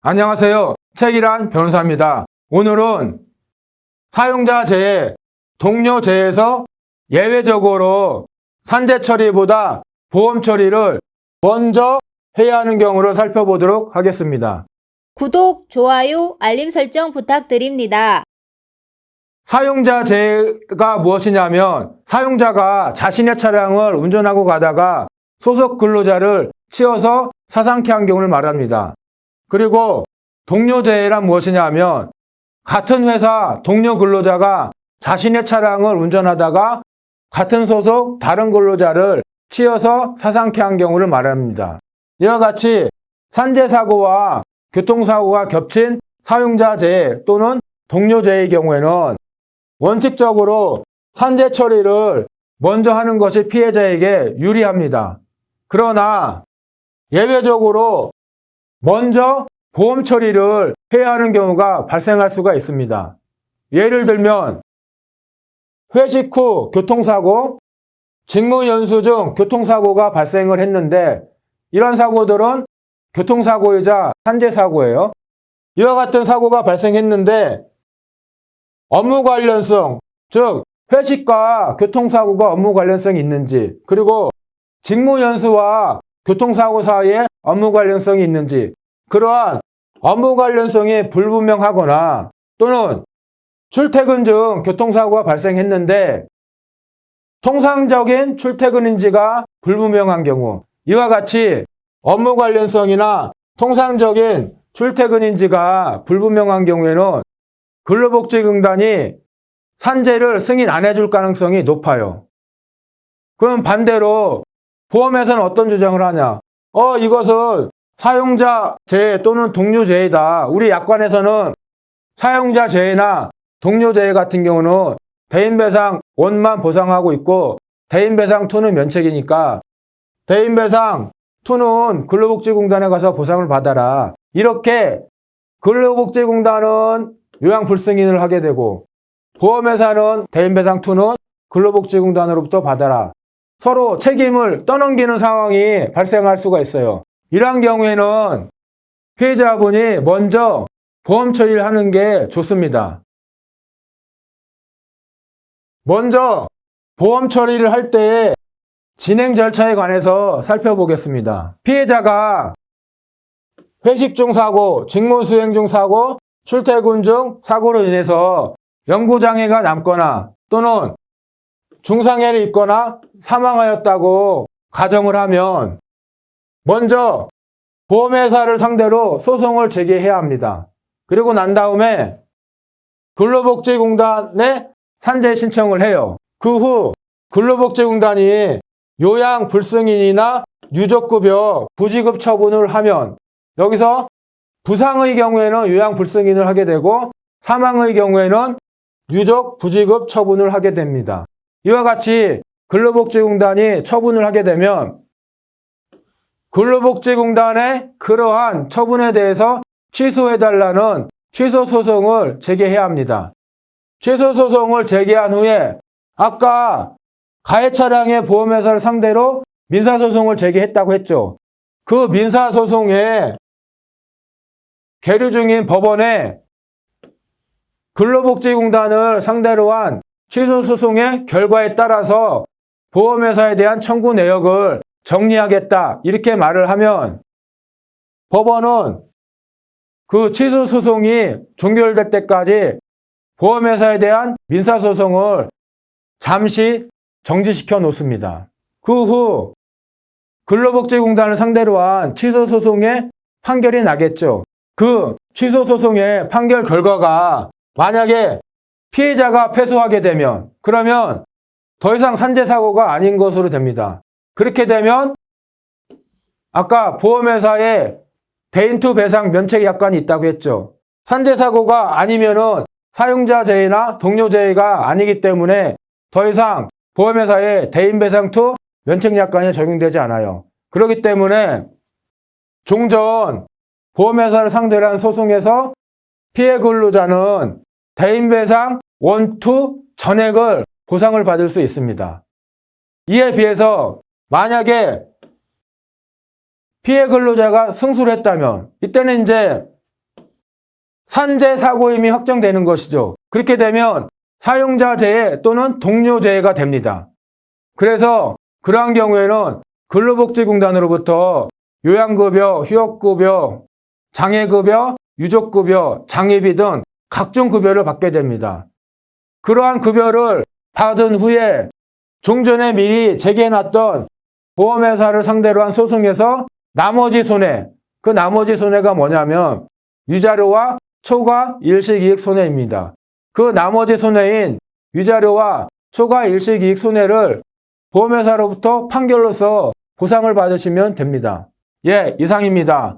안녕하세요. 책이란 변호사입니다. 오늘은 사용자 재해, 동료 재해에서 예외적으로 산재 처리보다 보험 처리를 먼저 해야 하는 경우를 살펴보도록 하겠습니다. 구독, 좋아요, 알림 설정 부탁드립니다. 사용자 재해가 무엇이냐면 사용자가 자신의 차량을 운전하고 가다가 소속 근로자를 치여서 사상케 한 경우를 말합니다. 그리고 동료 재해란 무엇이냐면 같은 회사 동료 근로자가 자신의 차량을 운전하다가 같은 소속 다른 근로자를 치여서 사상케 한 경우를 말합니다. 이와 같이 산재사고와 교통사고가 겹친 사용자 재해 또는 동료 재해의 경우에는 원칙적으로 산재 처리를 먼저 하는 것이 피해자에게 유리합니다. 그러나 예외적으로 먼저 보험 처리를 해야 하는 경우가 발생할 수가 있습니다. 예를 들면 회식 후 교통사고, 직무 연수 중 교통사고가 발생을 했는데 이런 사고들은 교통사고이자 산재사고예요. 이와 같은 사고가 발생했는데 업무 관련성, 즉 회식과 교통사고가 업무 관련성이 있는지, 그리고 직무 연수와 교통사고 사이에 업무 관련성이 있는지, 그러한 업무 관련성이 불분명하거나 또는 출퇴근 중 교통사고가 발생했는데 통상적인 출퇴근인지가 불분명한 경우, 이와 같이 업무 관련성이나 통상적인 출퇴근인지가 불분명한 경우에는 근로복지공단이 산재를 승인 안 해줄 가능성이 높아요. 그럼 반대로 보험에서는 어떤 주장을 하냐? 이것은 사용자 재해 또는 동료 재해다. 우리 약관에서는 사용자 재해나 동료 재해 같은 경우는 대인배상 1만 보상하고 있고 대인배상 2는 면책이니까 대인배상 2는 근로복지공단에 가서 보상을 받아라. 이렇게 근로복지공단은 요양불승인을 하게 되고 보험회사는 대인배상 2는 근로복지공단으로부터 받아라. 서로 책임을 떠넘기는 상황이 발생할 수가 있어요. 이러한 경우에는 피해자분이 먼저 보험 처리를 하는 게 좋습니다. 먼저 보험 처리를 할 때의 진행 절차에 관해서 살펴보겠습니다. 피해자가 회식 중 사고, 직무 수행 중 사고, 출퇴근 중 사고로 인해서 영구장애가 남거나 또는 중상해를 입거나 사망하였다고 가정을 하면 먼저 보험회사를 상대로 소송을 제기해야 합니다. 그리고 난 다음에 근로복지공단에 산재 신청을 해요. 그 후 근로복지공단이 요양불승인이나 유족급여 부지급 처분을 하면 여기서 부상의 경우에는 요양불승인을 하게 되고 사망의 경우에는 유족 부지급 처분을 하게 됩니다. 이와 같이 근로복지공단이 처분을 하게 되면 근로복지공단의 그러한 처분에 대해서 취소해달라는 취소소송을 제기해야 합니다. 취소소송을 제기한 후에 아까 가해 차량의 보험회사를 상대로 민사소송을 제기했다고 했죠. 그 민사소송에 계류 중인 법원에 근로복지공단을 상대로 한 취소소송의 결과에 따라서 보험회사에 대한 청구 내역을 정리하겠다 이렇게 말을 하면 법원은 그 취소소송이 종결될 때까지 보험회사에 대한 민사소송을 잠시 정지시켜 놓습니다. 그 후 근로복지공단을 상대로 한 취소소송의 판결이 나겠죠. 그 취소소송의 판결 결과가 만약에 피해자가 패소하게 되면 그러면 더 이상 산재사고가 아닌 것으로 됩니다. 그렇게 되면 아까 보험회사에 대인투 배상 면책 약관이 있다고 했죠. 산재사고가 아니면은 사용자 재해나 동료 재해가 아니기 때문에 더 이상 보험회사에 대인배상2 면책 약관이 적용되지 않아요. 그렇기 때문에 종전 보험회사를 상대로 한 소송에서 피해 근로자는 대인배상 1, 2 전액을 보상을 받을 수 있습니다. 이에 비해서 만약에 피해 근로자가 승소를 했다면 이때는 이제 산재 사고임이 확정되는 것이죠. 그렇게 되면 사용자재해 또는 동료재해가 됩니다. 그래서 그러한 경우에는 근로복지공단으로부터 요양급여, 휴업급여, 장애급여, 유족급여, 장애비 등 각종 급여를 받게 됩니다. 그러한 급여를 받은 후에 좀 전에 미리 제기해놨던 보험회사를 상대로 한 소송에서 나머지 손해, 그 나머지 손해가 뭐냐면 위자료와 초과 일식이익 손해입니다. 그 나머지 손해인 위자료와 초과 일식이익 손해를 보험회사로부터 판결로서 보상을 받으시면 됩니다. 예, 이상입니다.